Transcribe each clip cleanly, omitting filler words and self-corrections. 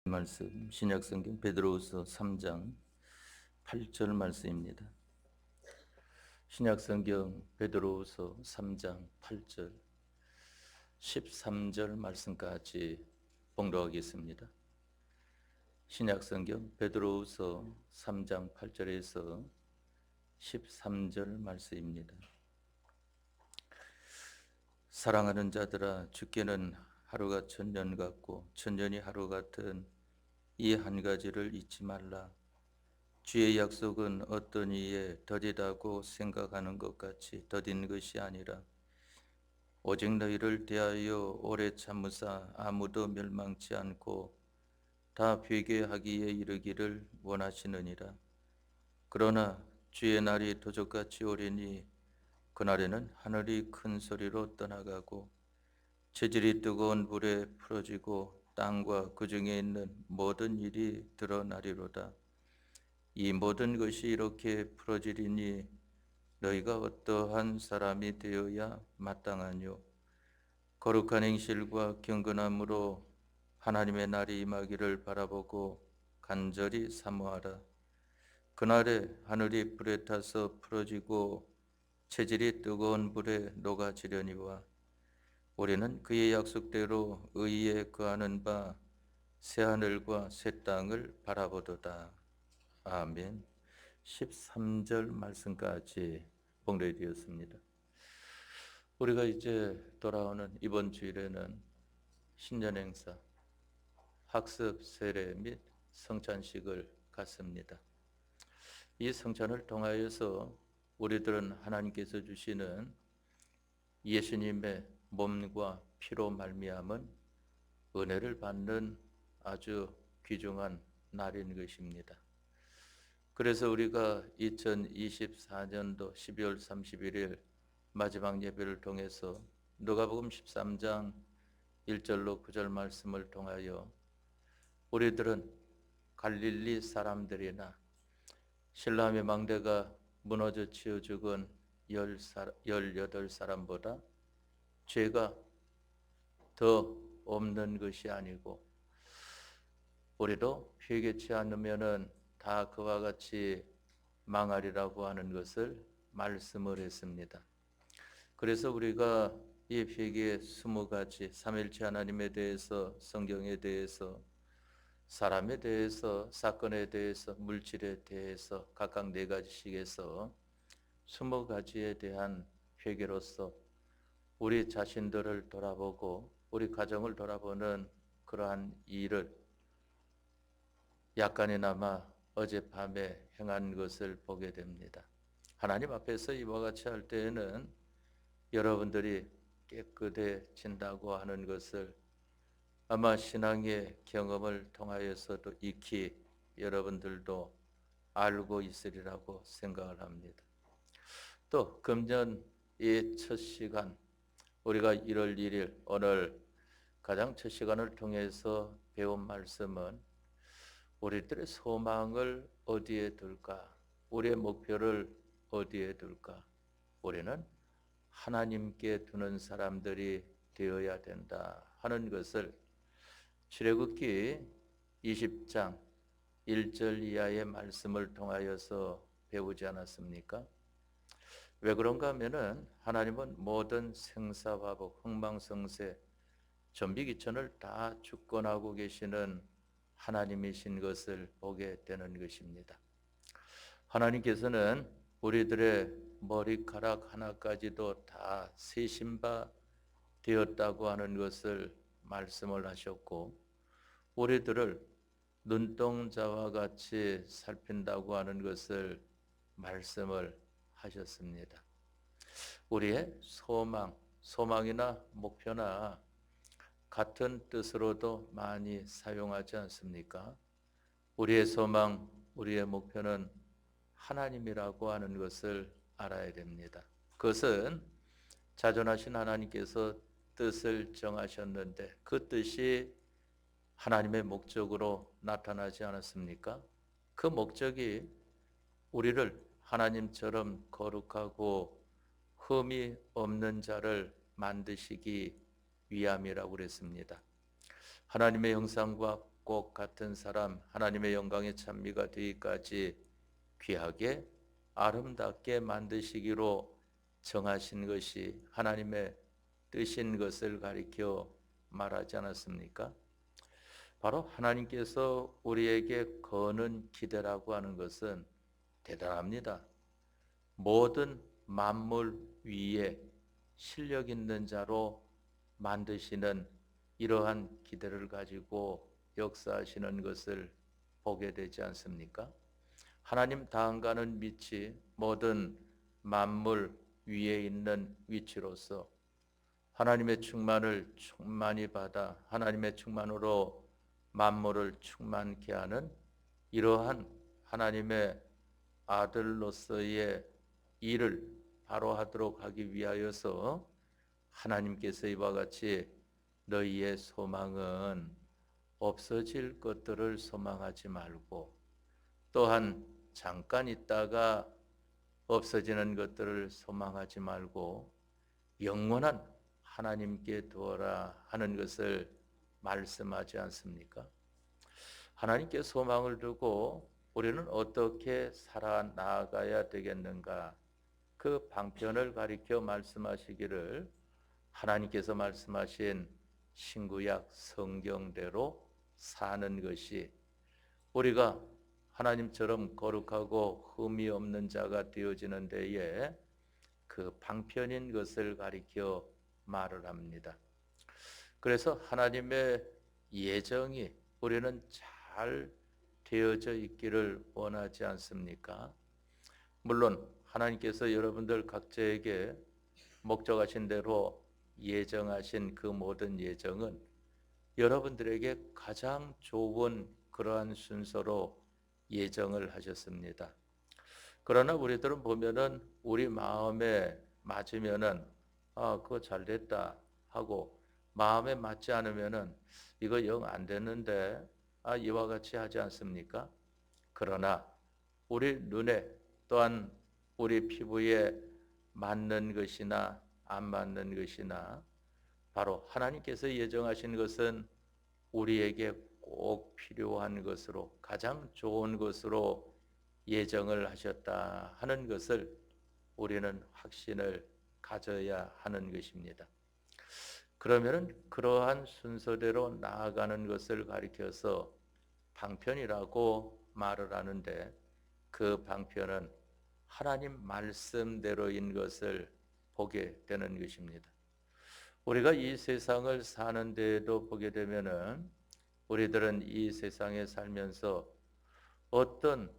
말씀 신약성경 베드로후서 3장 8절 말씀입니다. 신약성경 베드로후서 3장 8절 13절 말씀까지 봉독하겠습니다. 신약성경 베드로후서 3장 8절에서 13절 말씀입니다. 사랑하는 자들아, 주께는 하루가 천년 같고 천년이 하루 같은 이 한 가지를 잊지 말라. 주의 약속은 어떤 이에 더디다고 생각하는 것 같이 더딘 것이 아니라 오직 너희를 대하여 오래 참으사 아무도 멸망치 않고 다 회개하기에 이르기를 원하시느니라. 그러나 주의 날이 도적같이 오리니 그날에는 하늘이 큰 소리로 떠나가고 재질이 뜨거운 불에 풀어지고 땅과 그 중에 있는 모든 일이 드러나리로다. 이 모든 것이 이렇게 풀어지리니 너희가 어떠한 사람이 되어야 마땅하뇨. 거룩한 행실과 경건함으로 하나님의 날이 임하기를 바라보고 간절히 사모하라. 그날에 하늘이 불에 타서 풀어지고 체질이 뜨거운 불에 녹아지려니와 우리는 그의 약속대로 의에 거하는 바 새하늘과 새 땅을 바라보도다. 아멘. 13절 말씀까지 봉독되었습니다. 우리가 이제 돌아오는 이번 주일에는 신년 행사, 학습 세례 및 성찬식을 갖습니다. 이 성찬을 통하여서 우리들은 하나님께서 주시는 예수님의 몸과 피로 말미암은 은혜를 받는 아주 귀중한 날인 것입니다. 그래서 우리가 2024년도 12월 31일 마지막 예배를 통해서 누가복음 13장 1절로 9절 말씀을 통하여 우리들은 갈릴리 사람들이나 실라암의 망대가 무너져 치워 죽은 18사람보다 죄가 더 없는 것이 아니고 우리도 회개치 않으면은 다 그와 같이 망하리라고 하는 것을 말씀을 했습니다. 그래서 우리가 이 회개의 20가지 삼일체 하나님에 대해서, 성경에 대해서, 사람에 대해서, 사건에 대해서, 물질에 대해서 각각 4가지씩에서 20가지에 대한 회개로서 우리 자신들을 돌아보고 우리 가정을 돌아보는 그러한 일을 약간이나마 어젯밤에 행한 것을 보게 됩니다. 하나님 앞에서 이와 같이 할 때에는 여러분들이 깨끗해진다고 하는 것을 아마 신앙의 경험을 통하여서도 익히 여러분들도 알고 있으리라고 생각을 합니다. 또 금년 이 첫 시간 우리가 1월 1일 오늘 가장 첫 시간을 통해서 배운 말씀은 우리들의 소망을 어디에 둘까? 우리의 목표를 어디에 둘까? 우리는 하나님께 두는 사람들이 되어야 된다 하는 것을 출애굽기 20장 1절 이하의 말씀을 통하여서 배우지 않았습니까? 왜 그런가 하면은 하나님은 모든 생사화복, 흥망성쇠, 전비기천을 다 주권하고 계시는 하나님이신 것을 보게 되는 것입니다. 하나님께서는 우리들의 머리카락 하나까지도 다 세신 바 되었다고 하는 것을 말씀을 하셨고 우리들을 눈동자와 같이 살핀다고 하는 것을 말씀을 하셨습니다. 우리의 소망이나 목표나 같은 뜻으로도 많이 사용하지 않습니까? 우리의 소망, 우리의 목표는 하나님이라고 하는 것을 알아야 됩니다. 그것은 자존하신 하나님께서 뜻을 정하셨는데 그 뜻이 하나님의 목적으로 나타나지 않았습니까? 그 목적이 우리를 하나님처럼 거룩하고 흠이 없는 자를 만드시기 위함이라고 그랬습니다. 하나님의 형상과 꼭 같은 사람 하나님의 영광의 찬미가 되기까지 귀하게 아름답게 만드시기로 정하신 것이 하나님의 뜻인 것을 가리켜 말하지 않았습니까? 바로 하나님께서 우리에게 거는 기대라고 하는 것은 대단합니다. 모든 만물 위에 실력 있는 자로 만드시는 이러한 기대를 가지고 역사하시는 것을 보게 되지 않습니까? 하나님 다음가는 밑이 모든 만물 위에 있는 위치로서 하나님의 충만을 충만히 받아 하나님의 충만으로 만물을 충만케 하는 이러한 하나님의 아들로서의 일을 바로 하도록 하기 위하여서 하나님께서 이와 같이 너희의 소망은 없어질 것들을 소망하지 말고 또한 잠깐 있다가 없어지는 것들을 소망하지 말고 영원한 하나님께 두어라 하는 것을 말씀하지 않습니까? 하나님께 소망을 두고 우리는 어떻게 살아나가야 되겠는가? 그 방편을 가리켜 말씀하시기를 하나님께서 말씀하신 신구약 성경대로 사는 것이 우리가 하나님처럼 거룩하고 흠이 없는 자가 되어지는 데에 그 방편인 것을 가리켜 말을 합니다. 그래서 하나님의 예정이 우리는 잘 되어져 있기를 원하지 않습니까? 물론 하나님께서 여러분들 각자에게 목적하신 대로 예정하신 그 모든 예정은 여러분들에게 가장 좋은 그러한 순서로 예정을 하셨습니다. 그러나 우리들은 보면은 우리 마음에 맞으면은 그거 잘 됐다 하고 마음에 맞지 않으면은 이거 영 안 됐는데 이와 같이 하지 않습니까? 그러나 우리 눈에 또한 우리 피부에 맞는 것이나 안 맞는 것이나 바로 하나님께서 예정하신 것은 우리에게 꼭 필요한 것으로 가장 좋은 것으로 예정을 하셨다 하는 것을 우리는 확신을 가져야 하는 것입니다. 그러면은 그러한 순서대로 나아가는 것을 가리켜서 방편이라고 말을 하는데 그 방편은 하나님 말씀대로인 것을 보게 되는 것입니다. 우리가 이 세상을 사는 데에도 보게 되면은 우리들은 이 세상에 살면서 어떤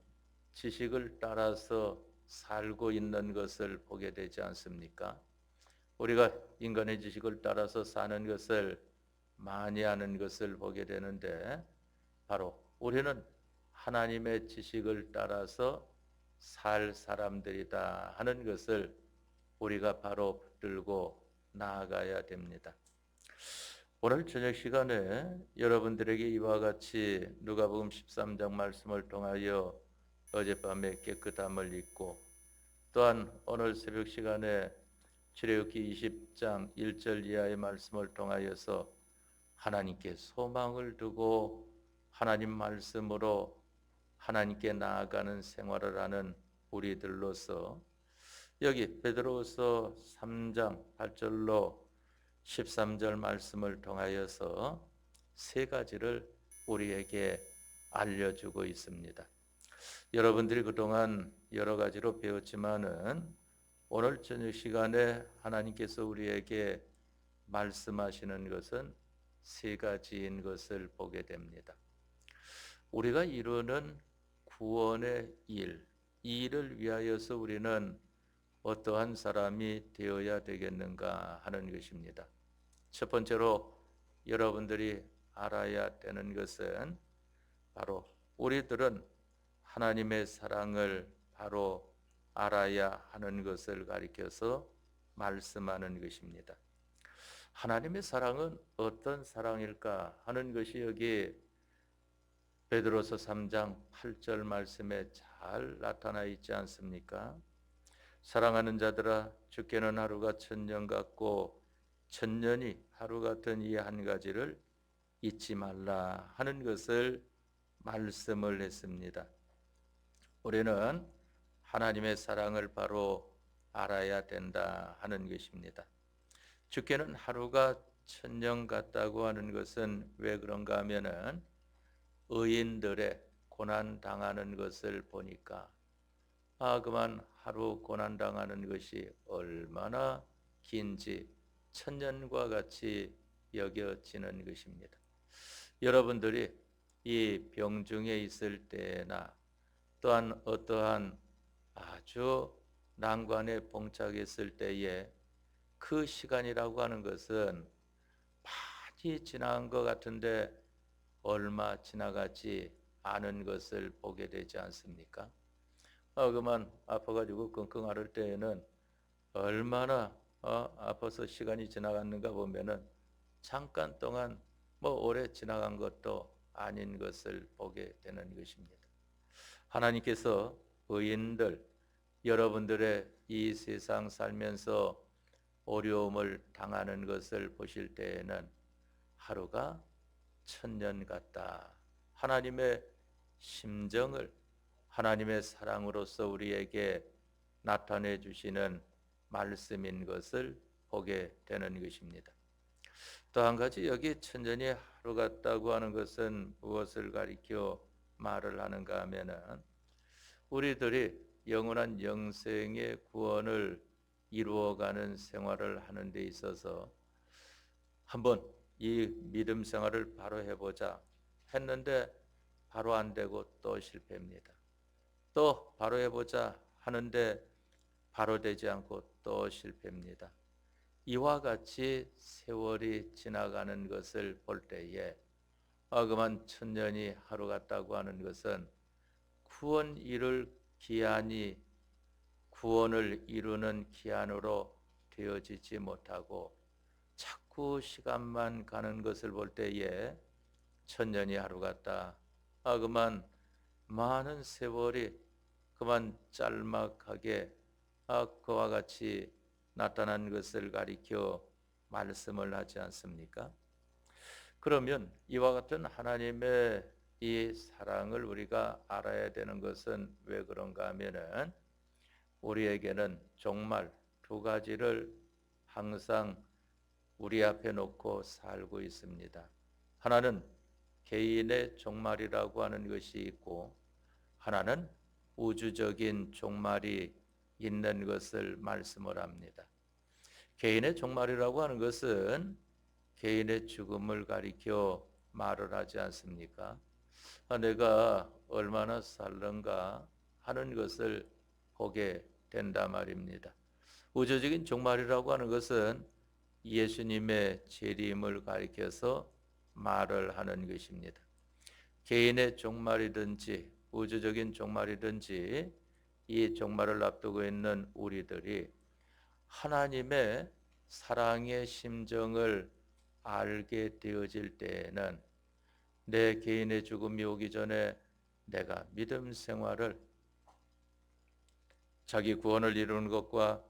지식을 따라서 살고 있는 것을 보게 되지 않습니까? 우리가 인간의 지식을 따라서 사는 것을 많이 하는 것을 보게 되는데 바로 우리는 하나님의 지식을 따라서 살 사람들이다 하는 것을 우리가 바로 붙들고 나아가야 됩니다. 오늘 저녁 시간에 여러분들에게 이와 같이 누가복음 13장 말씀을 통하여 어젯밤에 깨끗함을 잊고 또한 오늘 새벽 시간에 출애굽기 20장 1절 이하의 말씀을 통하여서 하나님께 소망을 두고 하나님 말씀으로 하나님께 나아가는 생활을 하는 우리들로서 여기 베드로후서 3장 8절로 13절 말씀을 통하여서 세 가지를 우리에게 알려주고 있습니다. 여러분들이 그동안 여러 가지로 배웠지만은 오늘 저녁 시간에 하나님께서 우리에게 말씀하시는 것은 세 가지인 것을 보게 됩니다. 우리가 이루는 구원의 일, 이 일을 위하여서 우리는 어떠한 사람이 되어야 되겠는가 하는 것입니다. 첫 번째로 여러분들이 알아야 되는 것은 바로 우리들은 하나님의 사랑을 바로 알아야 하는 것을 가리켜서 말씀하는 것입니다. 하나님의 사랑은 어떤 사랑일까 하는 것이 여기 베드로서 3장 8절 말씀에 잘 나타나 있지 않습니까? 사랑하는 자들아 주께는 하루가 천년 같고 천년이 하루 같은 이 한 가지를 잊지 말라 하는 것을 말씀을 했습니다. 우리는 하나님의 사랑을 바로 알아야 된다 하는 것입니다. 주께는 하루가 천년 같다고 하는 것은 왜 그런가 하면은 의인들의 고난 당하는 것을 보니까 그만 하루 고난 당하는 것이 얼마나 긴지 천년과 같이 여겨지는 것입니다. 여러분들이 이 병중에 있을 때나 또한 어떠한 아주 난관에 봉착했을 때에 그 시간이라고 하는 것은 많이 지나간 것 같은데 얼마 지나가지 않은 것을 보게 되지 않습니까? 그만 아파가지고 끙끙 앓을 때에는 얼마나 아파서 시간이 지나갔는가 보면은 잠깐 동안 오래 지나간 것도 아닌 것을 보게 되는 것입니다. 하나님께서 의인들, 여러분들의 이 세상 살면서 어려움을 당하는 것을 보실 때에는 하루가 천년 같다. 하나님의 심정을 하나님의 사랑으로서 우리에게 나타내 주시는 말씀인 것을 보게 되는 것입니다. 또 한 가지 여기 천년이 하루 같다고 하는 것은 무엇을 가리켜 말을 하는가 하면은 우리들이 영원한 영생의 구원을 이루어가는 생활을 하는 데 있어서 한번 이 믿음 생활을 바로 해보자 했는데 바로 안 되고 또 실패합니다. 또 바로 해보자 하는데 바로 되지 않고 또 실패합니다. 이와 같이 세월이 지나가는 것을 볼 때에 그만 천년이 하루 같다고 하는 것은 구원 이룰 기한이 구원을 이루는 기한으로 되어지지 못하고 자꾸 시간만 가는 것을 볼 때에 천년이 하루 같다. 그만 많은 세월이 그만 짤막하게 그와 같이 나타난 것을 가리켜 말씀을 하지 않습니까? 그러면 이와 같은 하나님의 이 사랑을 우리가 알아야 되는 것은 왜 그런가 하면은 우리에게는 정말 두 가지를 항상 우리 앞에 놓고 살고 있습니다. 하나는 개인의 종말이라고 하는 것이 있고 하나는 우주적인 종말이 있는 것을 말씀을 합니다. 개인의 종말이라고 하는 것은 개인의 죽음을 가리켜 말을 하지 않습니까? 내가 얼마나 살는가 하는 것을 보게 된다 말입니다. 우주적인 종말이라고 하는 것은 예수님의 재림을 가리켜서 말을 하는 것입니다. 개인의 종말이든지 우주적인 종말이든지 이 종말을 앞두고 있는 우리들이 하나님의 사랑의 심정을 알게 되어질 때에는 내 개인의 죽음이 오기 전에 내가 믿음 생활을 자기 구원을 이루는 것과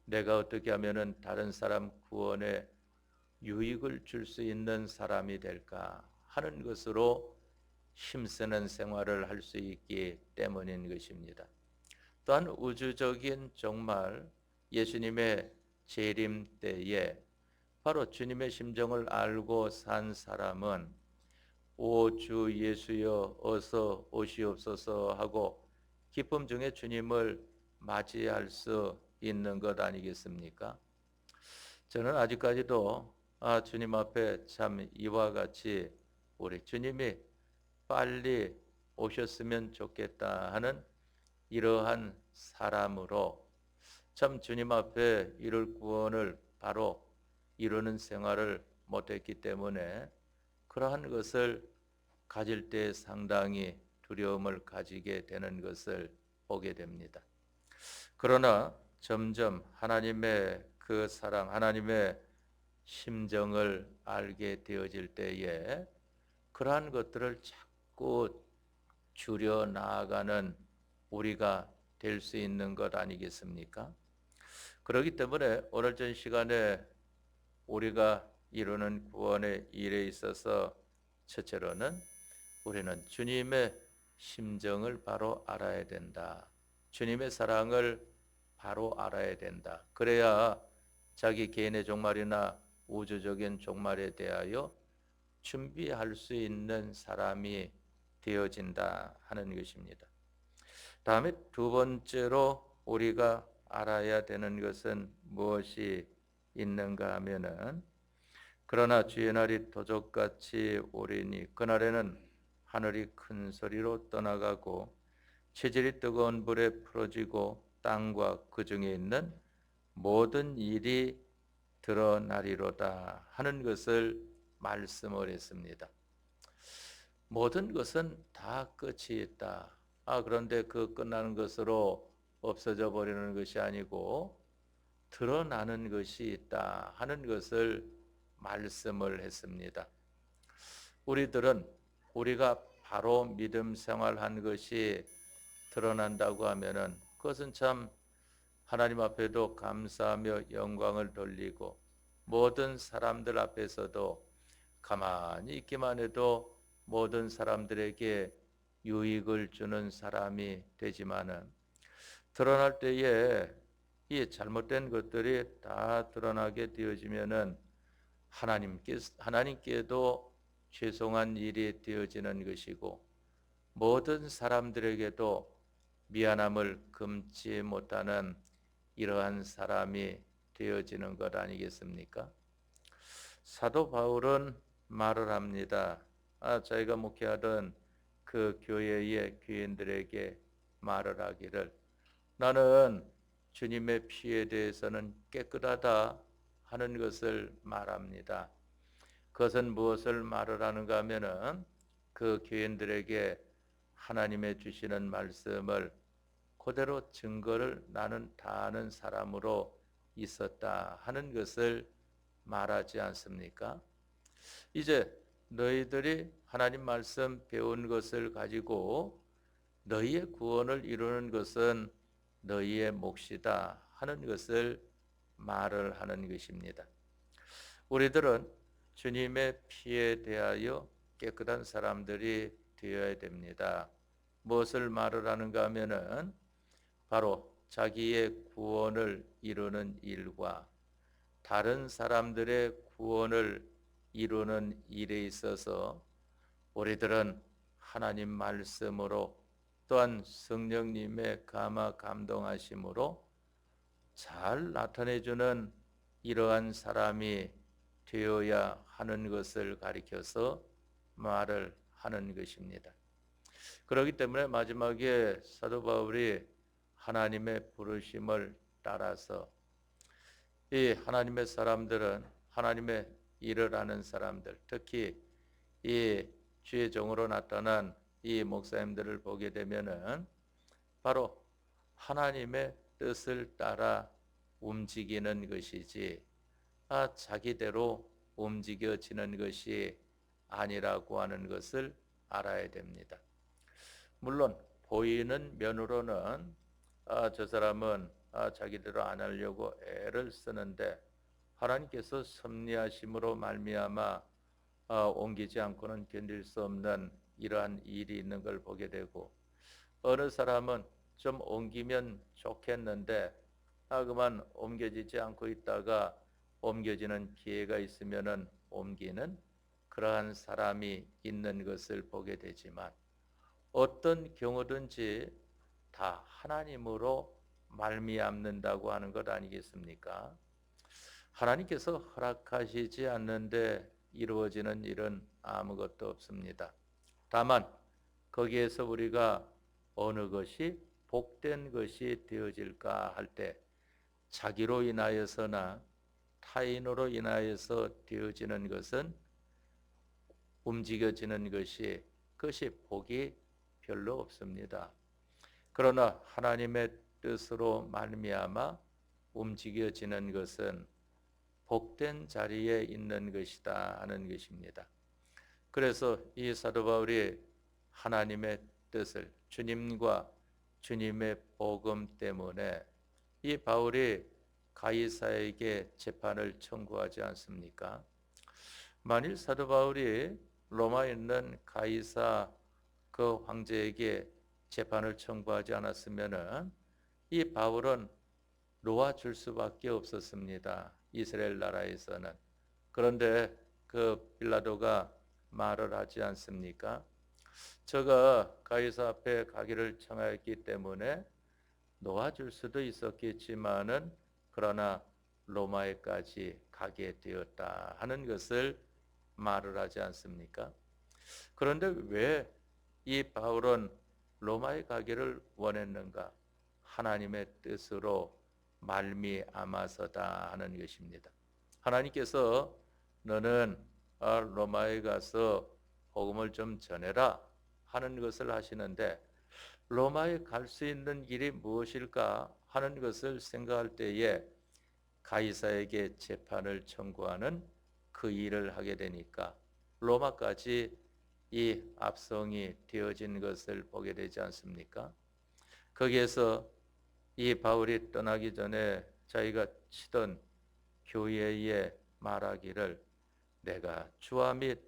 내가 어떻게 하면은 다른 사람 구원에 유익을 줄 수 있는 사람이 될까 하는 것으로 힘쓰는 생활을 할 수 있기 때문인 것입니다. 또한 우주적인 종말 예수님의 재림 때에 바로 주님의 심정을 알고 산 사람은 오 주 예수여 어서 오시옵소서 하고 기쁨 중에 주님을 맞이할 수 있는 것 아니겠습니까? 저는 아직까지도 주님 앞에 참 이와 같이 우리 주님이 빨리 오셨으면 좋겠다 하는 이러한 사람으로 참 주님 앞에 이룰 구원을 바로 이루는 생활을 못했기 때문에 그러한 것을 가질 때 상당히 두려움을 가지게 되는 것을 보게 됩니다. 그러나 점점 하나님의 그 사랑, 하나님의 심정을 알게 되어질 때에 그러한 것들을 자꾸 줄여 나아가는 우리가 될 수 있는 것 아니겠습니까? 그렇기 때문에 오늘 전 시간에 우리가 이루는 구원의 일에 있어서 첫째로는 우리는 주님의 심정을 바로 알아야 된다. 주님의 사랑을 바로 알아야 된다. 그래야 자기 개인의 종말이나 우주적인 종말에 대하여 준비할 수 있는 사람이 되어진다 하는 것입니다. 다음에 두 번째로 우리가 알아야 되는 것은 무엇이 있는가 하면은 그러나 주의 날이 도적같이 오리니 그날에는 하늘이 큰 소리로 떠나가고 체질이 뜨거운 불에 풀어지고 땅과 그 중에 있는 모든 일이 드러나리로다 하는 것을 말씀을 했습니다. 모든 것은 다 끝이 있다. 그런데 그 끝나는 것으로 없어져 버리는 것이 아니고 드러나는 것이 있다 하는 것을 말씀을 했습니다. 우리들은 우리가 바로 믿음 생활한 것이 드러난다고 하면은 그것은 참 하나님 앞에도 감사하며 영광을 돌리고 모든 사람들 앞에서도 가만히 있기만 해도 모든 사람들에게 유익을 주는 사람이 되지만은 드러날 때에 이 잘못된 것들이 다 드러나게 되어지면은 하나님께도 죄송한 일이 되어지는 것이고 모든 사람들에게도 미안함을 금치 못하는 이러한 사람이 되어지는 것 아니겠습니까? 사도 바울은 말을 합니다. 자기가 목회하던 그 교회의 교인들에게 말을 하기를 나는 주님의 피에 대해서는 깨끗하다 하는 것을 말합니다. 그것은 무엇을 말을 하는가 하면은 그 교인들에게 하나님의 주시는 말씀을 그대로 증거를 나는 다 아는 사람으로 있었다 하는 것을 말하지 않습니까? 이제 너희들이 하나님 말씀 배운 것을 가지고 너희의 구원을 이루는 것은 너희의 몫이다 하는 것을 말을 하는 것입니다. 우리들은 주님의 피에 대하여 깨끗한 사람들이 되어야 됩니다. 무엇을 말을 하는가 하면은 바로 자기의 구원을 이루는 일과 다른 사람들의 구원을 이루는 일에 있어서 우리들은 하나님 말씀으로 또한 성령님의 감동하심으로 잘 나타내주는 이러한 사람이 되어야 하는 것을 가리켜서 말을 하는 것입니다. 그렇기 때문에 마지막에 사도 바울이 하나님의 부르심을 따라서 이 하나님의 사람들은 하나님의 일을 하는 사람들, 특히 이 주의 종으로 나타난 이 목사님들을 보게 되면은 바로 하나님의 뜻을 따라 움직이는 것이지 자기대로 움직여지는 것이 아니라고 하는 것을 알아야 됩니다. 물론 보이는 면으로는 저 사람은 자기대로 안 하려고 애를 쓰는데 하나님께서 섭리하심으로 말미암아 옮기지 않고는 견딜 수 없는 이러한 일이 있는 걸 보게 되고 어느 사람은 좀 옮기면 좋겠는데 그만 옮겨지지 않고 있다가 옮겨지는 기회가 있으면은 옮기는 그러한 사람이 있는 것을 보게 되지만 어떤 경우든지 다 하나님으로 말미암는다고 하는 것 아니겠습니까? 하나님께서 허락하시지 않는데 이루어지는 일은 아무것도 없습니다. 다만 거기에서 우리가 어느 것이 복된 것이 되어질까 할 때 자기로 인하여서나 타인으로 인하여서 되어지는 것은 움직여지는 그것이 복이 별로 없습니다. 그러나 하나님의 뜻으로 말미암아 움직여지는 것은 복된 자리에 있는 것이다 하는 것입니다. 그래서 이 사도 바울이 하나님의 뜻을 주님과 주님의 복음 때문에 이 바울이 가이사에게 재판을 청구하지 않습니까? 만일 사도 바울이 로마에 있는 가이사 그 황제에게 재판을 청구하지 않았으면은 이 바울은 놓아줄 수밖에 없었습니다. 이스라엘 나라에서는. 그런데 그 빌라도가 말을 하지 않습니까? 저가 가이사 앞에 가기를 청하였기 때문에 놓아줄 수도 있었겠지만은 그러나 로마에까지 가게 되었다 하는 것을 말을 하지 않습니까? 그런데 왜 이 바울은 로마에 가기를 원했는가? 하나님의 뜻으로 말미암아서다 하는 것입니다. 하나님께서 너는 로마에 가서 복음을 좀 전해라 하는 것을 하시는데 로마에 갈 수 있는 길이 무엇일까 하는 것을 생각할 때에 가이사에게 재판을 청구하는 그 일을 하게 되니까 로마까지 이 압송이 되어진 것을 보게 되지 않습니까? 거기에서 이 바울이 떠나기 전에 자기가 치던 교회에 말하기를 내가 주와 및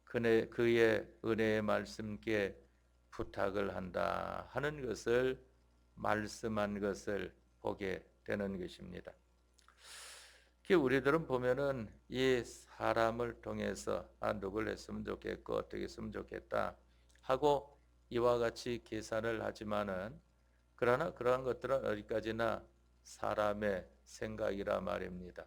그의 은혜의 말씀께 부탁을 한다 하는 것을 말씀한 것을 보게 되는 것입니다. 우리들은 보면은 이 사람을 통해서 누굴 했으면 좋겠고 어떻게 했으면 좋겠다 하고 이와 같이 계산을 하지만은 그러나 그러한 것들은 어디까지나 사람의 생각이라 말입니다.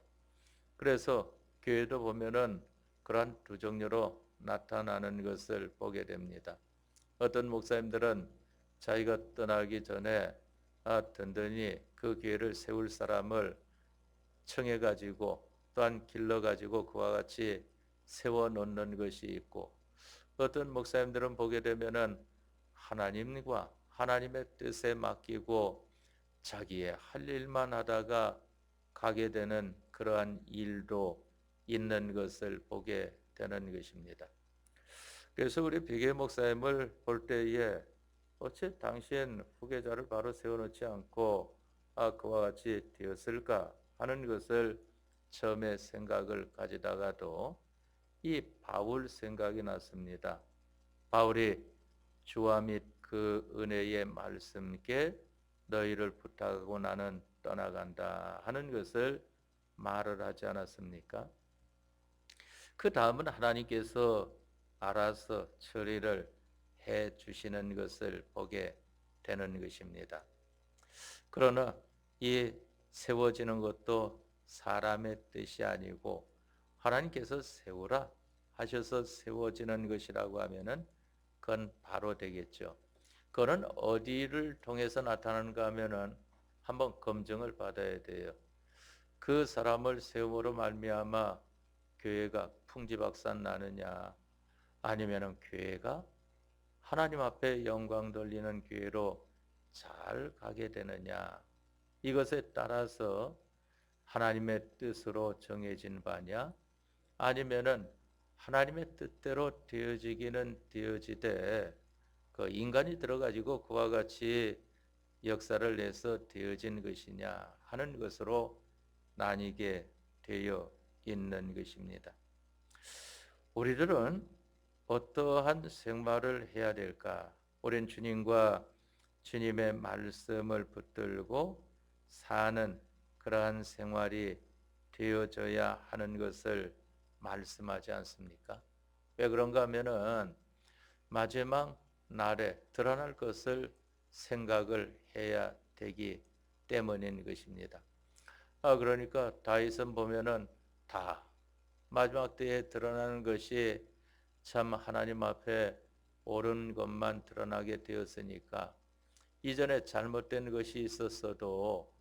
그래서 교회도 보면은 그러한 두 종류로 나타나는 것을 보게 됩니다. 어떤 목사님들은 자기가 떠나기 전에 든든히 그 교회를 세울 사람을 청해가지고 또한 길러가지고 그와 같이 세워놓는 것이 있고 어떤 목사님들은 보게 되면은 하나님과 하나님의 뜻에 맡기고 자기의 할 일만 하다가 가게 되는 그러한 일도 있는 것을 보게 되는 것입니다. 그래서 우리 비계 목사님을 볼 때에 어째 당시엔 후계자를 바로 세워놓지 않고 그와 같이 되었을까 하는 것을 처음에 생각을 가지다가도 이 바울 생각이 났습니다. 바울이 주와 및 그 은혜의 말씀께 너희를 부탁하고 나는 떠나간다 하는 것을 말을 하지 않았습니까? 그 다음은 하나님께서 알아서 처리를 해 주시는 것을 보게 되는 것입니다. 그러나 이 세워지는 것도 사람의 뜻이 아니고 하나님께서 세우라 하셔서 세워지는 것이라고 하면은 그건 바로 되겠죠. 그거는 어디를 통해서 나타나는가 하면은 한번 검증을 받아야 돼요. 그 사람을 세움으로 말미암아 교회가 풍지박산 나느냐 아니면은 교회가 하나님 앞에 영광 돌리는 교회로 잘 가게 되느냐 이것에 따라서 하나님의 뜻으로 정해진 바냐 아니면은 하나님의 뜻대로 되어지기는 되어지되 그 인간이 들어가지고 그와 같이 역사를 내서 되어진 것이냐 하는 것으로 나뉘게 되어 있는 것입니다. 우리들은 어떠한 생활을 해야 될까? 우린 주님과 주님의 말씀을 붙들고 사는 그러한 생활이 되어져야 하는 것을 말씀하지 않습니까? 왜 그런가 하면은 마지막 날에 드러날 것을 생각을 해야 되기 때문인 것입니다. 그러니까 다윗은 보면은 다 마지막 때에 드러나는 것이 참 하나님 앞에 옳은 것만 드러나게 되었으니까 이전에 잘못된 것이 있었어도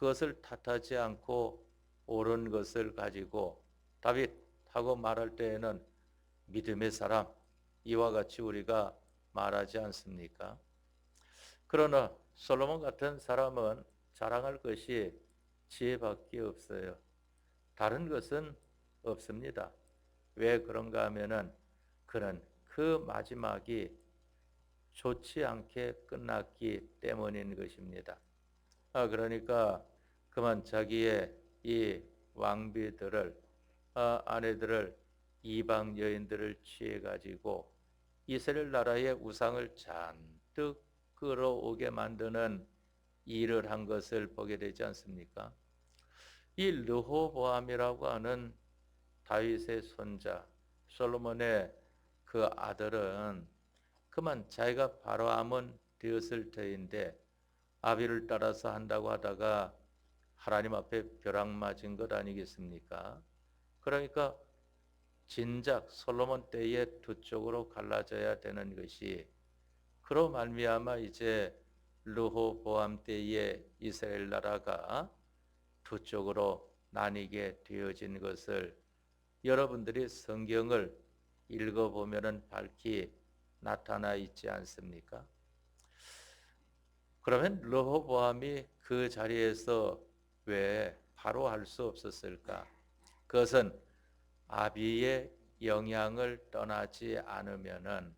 그것을 탓하지 않고 옳은 것을 가지고 다윗하고 말할 때에는 믿음의 사람 이와 같이 우리가 말하지 않습니까? 그러나 솔로몬 같은 사람은 자랑할 것이 지혜밖에 없어요. 다른 것은 없습니다. 왜 그런가 하면은 그는 그 마지막이 좋지 않게 끝났기 때문인 것입니다. 그러니까 그만 자기의 이 왕비들을 아내들을 이방 여인들을 취해 가지고 이스라엘 나라의 우상을 잔뜩 끌어오게 만드는 일을 한 것을 보게 되지 않습니까? 이 르호보암이라고 하는 다윗의 손자 솔로몬의 그 아들은 그만 자기가 바로함은 되었을 터인데 아비를 따라서 한다고 하다가 하나님 앞에 벼락 맞은 것 아니겠습니까? 그러니까 진작 솔로몬 때에 두 쪽으로 갈라져야 되는 것이 그로 말미암아 이제 르호보암 때에 이스라엘 나라가 두 쪽으로 나뉘게 되어진 것을 여러분들이 성경을 읽어보면 밝히 나타나 있지 않습니까? 그러면 르호보암이 그 자리에서 왜 바로 할 수 없었을까? 그것은 아비의 영향을 떠나지 않으면은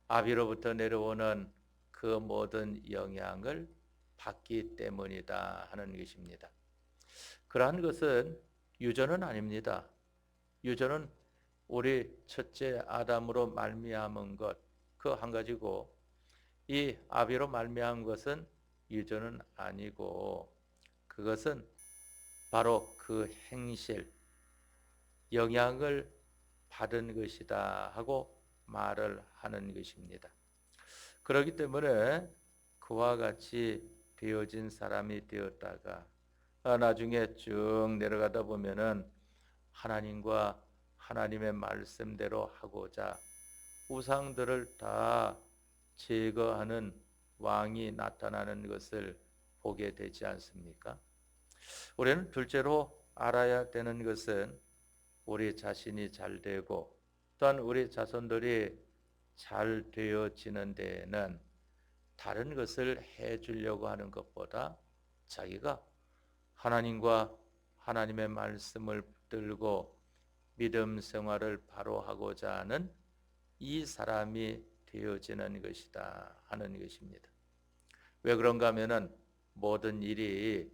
아비로부터 내려오는 그 모든 영향을 받기 때문이다 하는 것입니다. 그러한 것은 유전은 아닙니다. 유전은 우리 첫째 아담으로 말미암은 것 그 한 가지고 이 아비로 말미암은 것은 유전은 아니고 그것은 바로 그 행실 영향을 받은 것이다 하고 말을 하는 것입니다. 그렇기 때문에 그와 같이 되어진 사람이 되었다가 나중에 쭉 내려가다 보면은 하나님과 하나님의 말씀대로 하고자 우상들을 다 제거하는 왕이 나타나는 것을 보게 되지 않습니까? 우리는 둘째로 알아야 되는 것은 우리 자신이 잘 되고 또한 우리 자손들이 잘 되어지는 데에는 다른 것을 해 주려고 하는 것보다 자기가 하나님과 하나님의 말씀을 붙들고 믿음 생활을 바로 하고자 하는 이 사람이 되어지는 것이다 하는 것입니다. 왜 그런가 하면은 모든 일이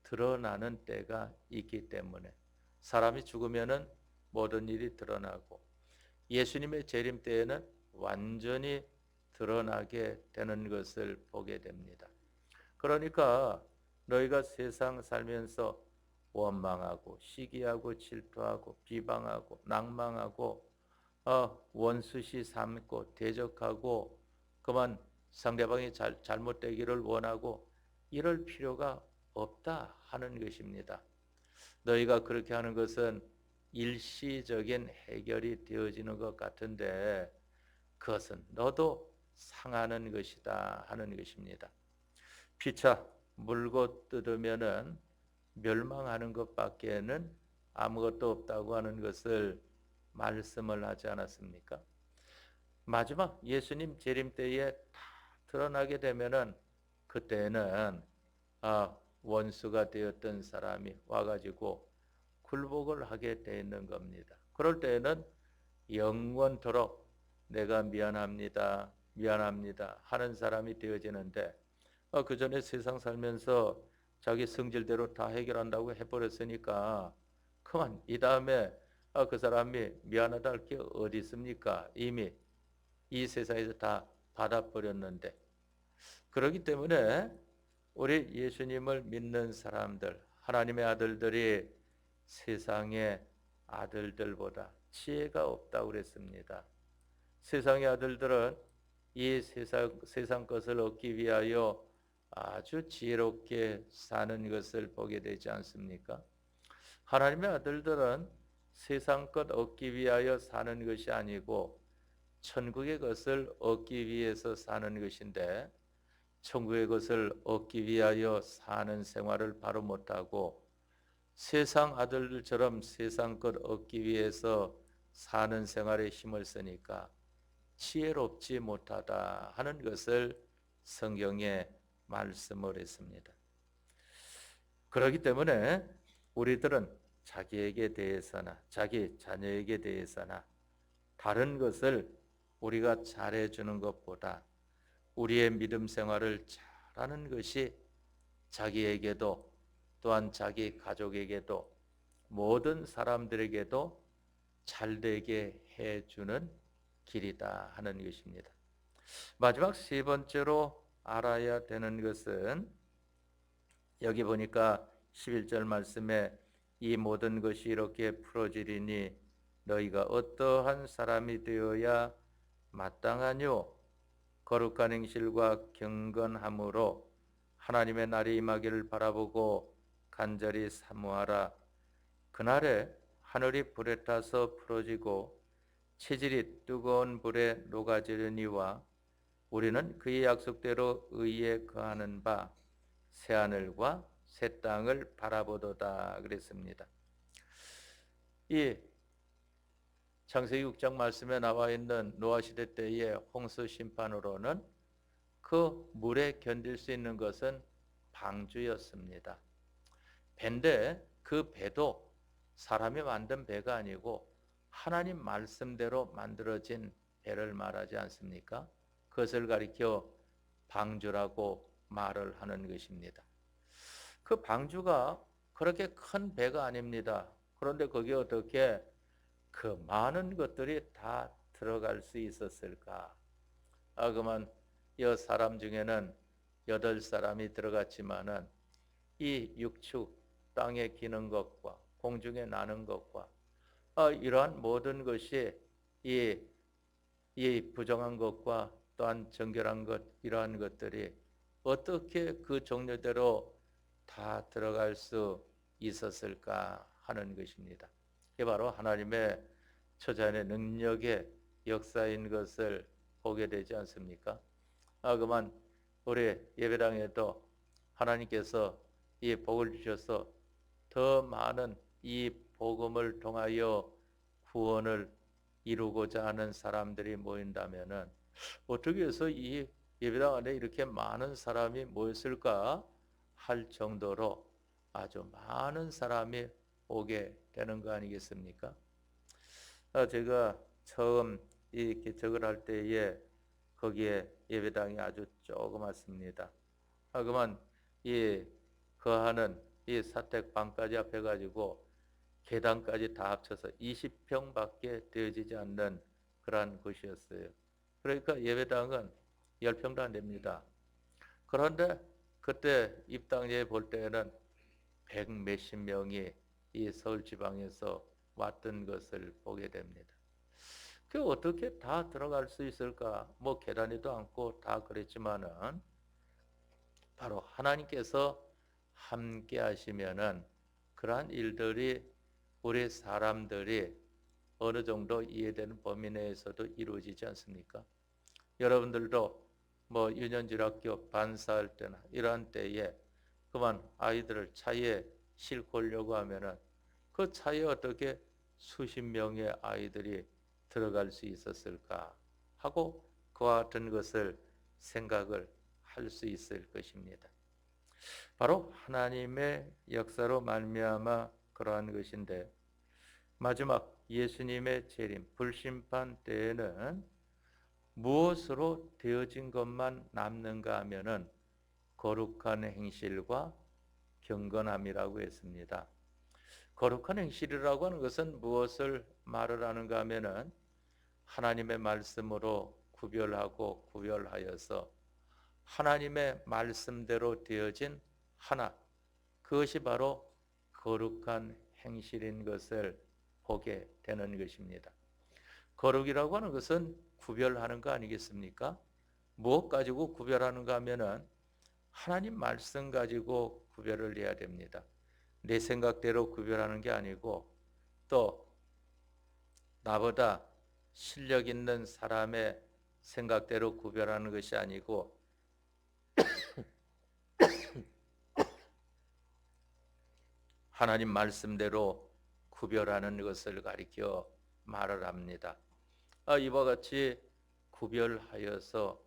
드러나는 때가 있기 때문에 사람이 죽으면은 모든 일이 드러나고 예수님의 재림 때에는 완전히 드러나게 되는 것을 보게 됩니다. 그러니까 너희가 세상 살면서 원망하고 시기하고 질투하고 비방하고 낭망하고 원수시 삼고 대적하고 그만 상대방이 잘못되기를 원하고 이럴 필요가 없다 하는 것입니다. 너희가 그렇게 하는 것은 일시적인 해결이 되어지는 것 같은데 그것은 너도 상하는 것이다 하는 것입니다. 피차 물고 뜯으면은 멸망하는 것밖에는 아무것도 없다고 하는 것을 말씀을 하지 않았습니까? 마지막 예수님 재림 때에 다 드러나게 되면은 그때는 원수가 되었던 사람이 와가지고 굴복을 하게 돼 있는 겁니다. 그럴 때에는 영원토록 내가 미안합니다, 미안합니다 하는 사람이 되어지는데 그 전에 세상 살면서 자기 성질대로 다 해결한다고 해버렸으니까 그만 이 다음에 그 사람이 미안하다 할 게 어디 있습니까? 이미 이 세상에서 다 받아버렸는데 그렇기 때문에 우리 예수님을 믿는 사람들 하나님의 아들들이 세상의 아들들보다 지혜가 없다고 그랬습니다. 세상의 아들들은 이 세상 것을 얻기 위하여 아주 지혜롭게 사는 것을 보게 되지 않습니까? 하나님의 아들들은 세상 것 얻기 위하여 사는 것이 아니고 천국의 것을 얻기 위해서 사는 것인데 천국의 것을 얻기 위하여 사는 생활을 바로 못하고 세상 아들들처럼 세상 것 얻기 위해서 사는 생활에 힘을 쓰니까 지혜롭지 못하다 하는 것을 성경에 말씀을 했습니다. 그렇기 때문에 우리들은 자기에게 대해서나 자기 자녀에게 대해서나 다른 것을 우리가 잘해주는 것보다 우리의 믿음 생활을 잘하는 것이 자기에게도 또한 자기 가족에게도 모든 사람들에게도 잘되게 해주는 길이다 하는 것입니다. 마지막 세 번째로 알아야 되는 것은 여기 보니까 11절 말씀에 이 모든 것이 이렇게 풀어지리니 너희가 어떠한 사람이 되어야 마땅하뇨? 거룩한 행실과 경건함으로 하나님의 날이 임하기를 바라보고 간절히 사모하라. 그날에 하늘이 불에 타서 풀어지고 체질이 뜨거운 불에 녹아지려니와 우리는 그의 약속대로 의에 거하는 바 새하늘과 새 땅을 바라보도다 그랬습니다. 이 창세기 6장 말씀에 나와 있는 노아 시대 때의 홍수 심판으로는 그 물에 견딜 수 있는 것은 방주였습니다. 배인데 그 배도 사람이 만든 배가 아니고 하나님 말씀대로 만들어진 배를 말하지 않습니까? 그것을 가리켜 방주라고 말을 하는 것입니다. 그 방주가 그렇게 큰 배가 아닙니다. 그런데 거기에 어떻게 그 많은 것들이 다 들어갈 수 있었을까? 그만 여 사람 중에는 8사람이 들어갔지만은 이 육축 땅에 기는 것과 공중에 나는 것과 이러한 모든 것이 이 부정한 것과 또한 정결한 것 이러한 것들이 어떻게 그 종류대로 다 들어갈 수 있었을까 하는 것입니다. 이게 바로 하나님의 처자의 능력의 역사인 것을 보게 되지 않습니까? 그만 우리 예배당에도 하나님께서 이 복을 주셔서 더 많은 이 복음을 통하여 구원을 이루고자 하는 사람들이 모인다면은 어떻게 해서 이 예배당 안에 이렇게 많은 사람이 모였을까 할 정도로 아주 많은 사람이 오게 되는 거 아니겠습니까? 제가 처음 이 개척을 할 때에 거기에 예배당이 아주 조그맣습니다. 그만 이 거하는 이 사택방까지 합해가지고 계단까지 다 합쳐서 20평밖에 되어지지 않는 그러한 곳이었어요. 그러니까 예배당은 10평도 안 됩니다. 그런데 그때 입당제 볼 때는 100 몇십 명이 이 서울 지방에서 왔던 것을 보게 됩니다. 그 어떻게 다 들어갈 수 있을까? 뭐 계단에도 않고 다 그랬지만은 바로 하나님께서 함께 하시면은 그러한 일들이 우리 사람들이 어느 정도 이해되는 범위 내에서도 이루어지지 않습니까? 여러분들도 뭐 유년지학교 반사할 때나 이러한 때에 그만 아이들을 차에 싣고 오려고 하면은 그 차에 어떻게 수십 명의 아이들이 들어갈 수 있었을까 하고 그와 같은 것을 생각을 할 수 있을 것입니다. 바로 하나님의 역사로 말미암아 그러한 것인데 마지막 예수님의 재림 불심판 때에는 무엇으로 되어진 것만 남는가 하면은 거룩한 행실과 경건함이라고 했습니다. 거룩한 행실이라고 하는 것은 무엇을 말을 하는가 하면은 하나님의 말씀으로 구별하고 구별하여서 하나님의 말씀대로 되어진 하나, 그것이 바로 거룩한 행실인 것을 보게 되는 것입니다. 거룩이라고 하는 것은 구별하는 거 아니겠습니까? 무엇 가지고 구별하는가 하면은 하나님 말씀 가지고 구별을 해야 됩니다. 내 생각대로 구별하는 게 아니고 또 나보다 실력 있는 사람의 생각대로 구별하는 것이 아니고 하나님 말씀대로 구별하는 것을 가리켜 말을 합니다. 이와 같이 구별하여서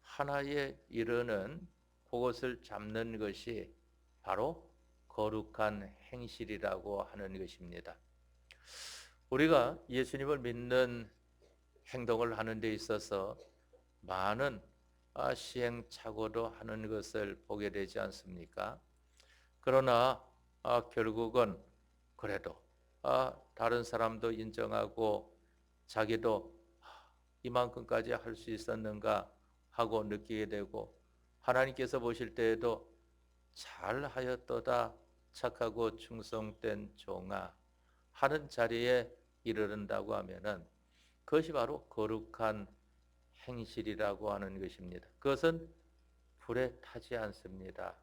하나에 이르는 그것을 잡는 것이 바로 거룩한 행실이라고 하는 것입니다. 우리가 예수님을 믿는 행동을 하는 데 있어서 많은 시행착오도 하는 것을 보게 되지 않습니까? 그러나 결국은 그래도 다른 사람도 인정하고 자기도 이만큼까지 할 수 있었는가 하고 느끼게 되고, 하나님께서 보실 때에도 잘하였도다 착하고 충성된 종아 하는 자리에 이르른다고 하면은 그것이 바로 거룩한 행실이라고 하는 것입니다. 그것은 불에 타지 않습니다.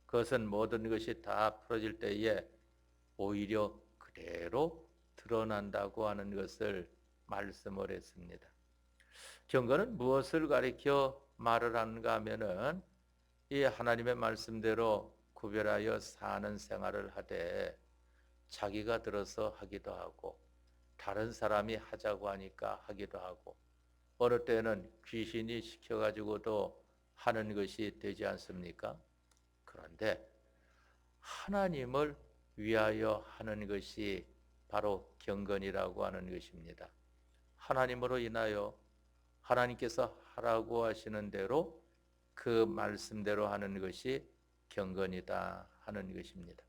그것은 모든 것이 다 풀어질 때에 오히려 그대로 드러난다고 하는 것을 말씀을 했습니다. 경건은 무엇을 가리켜 말을 하는가 하면은 이 하나님의 말씀대로 구별하여 사는 생활을 하되 자기가 들어서 하기도 하고 다른 사람이 하자고 하니까 하기도 하고 어느 때는 귀신이 시켜가지고도 하는 것이 되지 않습니까? 그런데 하나님을 위하여 하는 것이 바로 경건이라고 하는 것입니다. 하나님으로 인하여 하나님께서 하라고 하시는 대로 그 말씀대로 하는 것이 경건이다 하는 것입니다.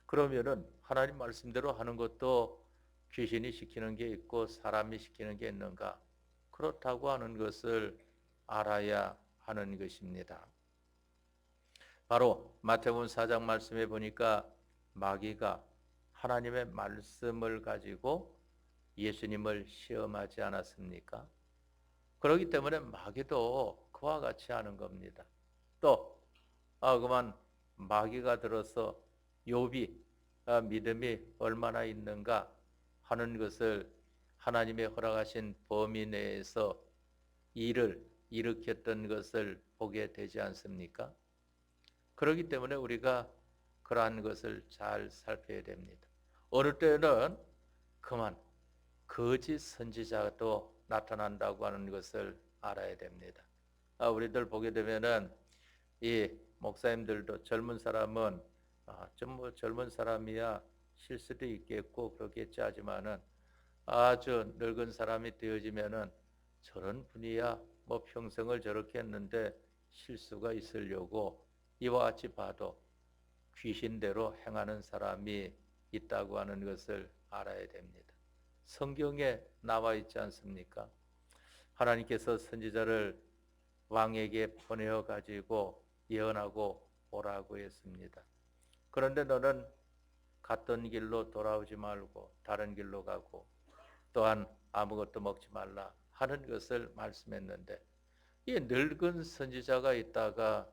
그러면은 하나님 말씀대로 하는 것도 귀신이 시키는 게 있고 사람이 시키는 게 있는가? 그렇다고 하는 것을 알아야 하는 것입니다. 바로 마태복음 4장 말씀에 보니까 마귀가 하나님의 말씀을 가지고 예수님을 시험하지 않았습니까? 그렇기 때문에 마귀도 그와 같이 하는 겁니다. 또 그만 마귀가 들어서 욥이 믿음이 얼마나 있는가 하는 것을 하나님의 허락하신 범위 내에서 일을 일으켰던 것을 보게 되지 않습니까? 그렇기 때문에 우리가 그러한 것을 잘 살펴야 됩니다. 어느 때는 그만 거짓 선지자도 나타난다고 하는 것을 알아야 됩니다. 우리들 보게 되면은 이 목사님들도 젊은 사람은 좀 젊은 사람이야 실 수도 있겠고 그렇겠지 하지만은 아주 늙은 사람이 되어지면은 저런 분이야 뭐 평생을 저렇게 했는데 실수가 있으려고 이와 같이 봐도 귀신대로 행하는 사람이 있다고 하는 것을 알아야 됩니다. 성경에 나와 있지 않습니까? 하나님께서 선지자를 왕에게 보내어 가지고 예언하고 오라고 했습니다. 그런데 너는 갔던 길로 돌아오지 말고 다른 길로 가고 또한 아무것도 먹지 말라 하는 것을 말씀했는데 이 늙은 선지자가 있다가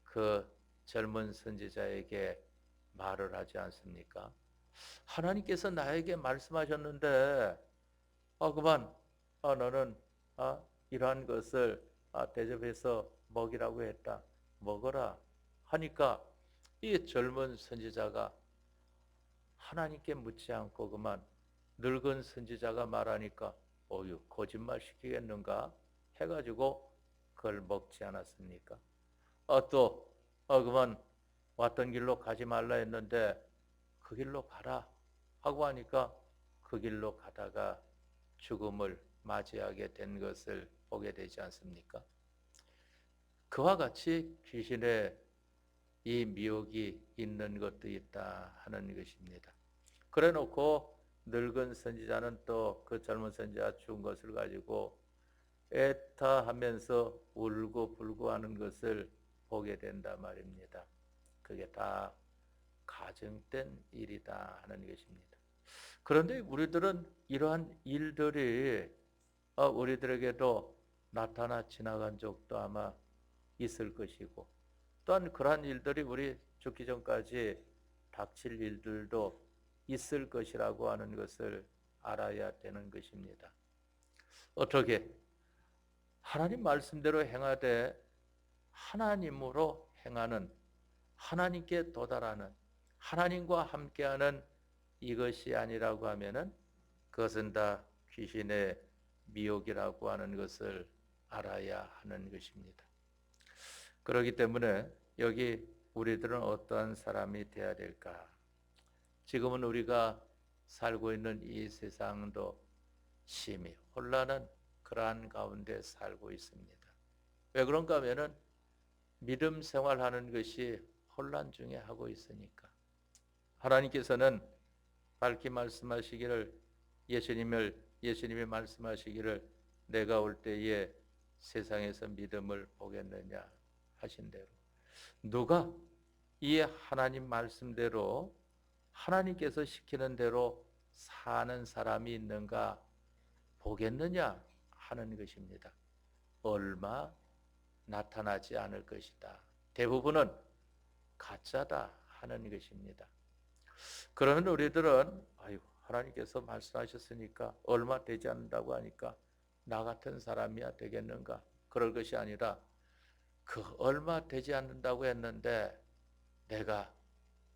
그 젊은 선지자에게 말을 하지 않습니까? 하나님께서 나에게 말씀하셨는데 그만 너는 이러한 것을 대접해서 먹이라고 했다. 먹어라 하니까 이 젊은 선지자가 하나님께 묻지 않고 그만 늙은 선지자가 말하니까 어유 거짓말 시키겠는가 해가지고 그걸 먹지 않았습니까? 또 그만 왔던 길로 가지 말라 했는데 그 길로 가라 하고 하니까 그 길로 가다가 죽음을 맞이하게 된 것을 보게 되지 않습니까? 그와 같이 귀신의 이 미혹이 있는 것도 있다 하는 것입니다. 그래 놓고 늙은 선지자는 또 그 젊은 선지자 죽은 것을 가지고 애타하면서 울고 불고 하는 것을 보게 된다 말입니다. 그게 다 가정된 일이다 하는 것입니다. 그런데 우리들은 이러한 일들이 우리들에게도 나타나 지나간 적도 아마 있을 것이고 또한 그러한 일들이 우리 죽기 전까지 닥칠 일들도 있을 것이라고 하는 것을 알아야 되는 것입니다. 어떻게? 하나님 말씀대로 행하되 하나님으로 행하는 하나님께 도달하는 하나님과 함께하는 이것이 아니라고 하면은 그것은 다 귀신의 미혹이라고 하는 것을 알아야 하는 것입니다. 그렇기 때문에 여기 우리들은 어떠한 사람이 되어야 될까? 지금은 우리가 살고 있는 이 세상도 심히 혼란한 그러한 가운데 살고 있습니다. 왜 그런가 하면은 믿음 생활하는 것이 혼란 중에 하고 있으니까. 하나님께서는 밝히 말씀하시기를 예수님이 말씀하시기를 내가 올 때에 세상에서 믿음을 보겠느냐 하신 대로 누가 이 하나님 말씀대로 하나님께서 시키는 대로 사는 사람이 있는가 보겠느냐 하는 것입니다. 얼마 나타나지 않을 것이다. 대부분은 가짜다 하는 것입니다. 그러면 우리들은 하나님께서 말씀하셨으니까 얼마 되지 않는다고 하니까 나 같은 사람이야 되겠는가? 그럴 것이 아니라 그 얼마 되지 않는다고 했는데 내가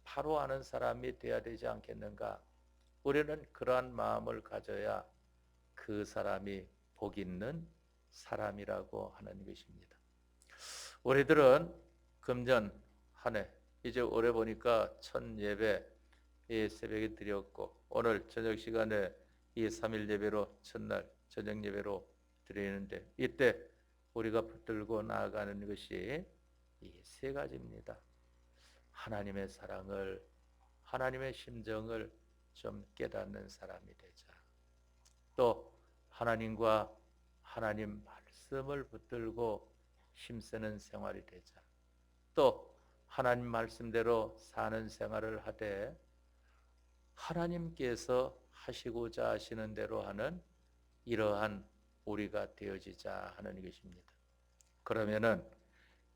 바로 아는 사람이 되어야 되지 않겠는가? 우리는 그러한 마음을 가져야 그 사람이 복 있는 사람이라고 하는 것입니다. 우리들은 금년 한 해 이제 올해 보니까 첫 예배 새벽에 드렸고 오늘 저녁 시간에 이 3일 예배로 첫날 저녁 예배로 드리는데 이때 우리가 붙들고 나아가는 것이 이 세 가지입니다. 하나님의 사랑을 하나님의 심정을 좀 깨닫는 사람이 되자. 또 하나님과 하나님 말씀을 붙들고 힘쓰는 생활이 되자. 또 하나님 말씀대로 사는 생활을 하되 하나님께서 하시고자 하시는 대로 하는 이러한 우리가 되어지자 하는 것입니다. 그러면은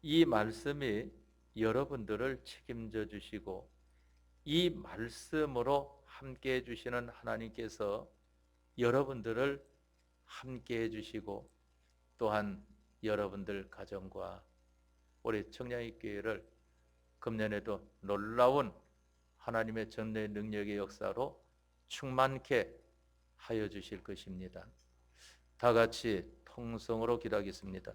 이 말씀이 여러분들을 책임져 주시고 이 말씀으로 함께 해 주시는 하나님께서 여러분들을 함께 해 주시고 또한 여러분들 가정과 우리 청량리교회를 금년에도 놀라운 하나님의 전능의 능력의 역사로 충만케 하여 주실 것입니다. 다 같이 통성으로 기도하겠습니다.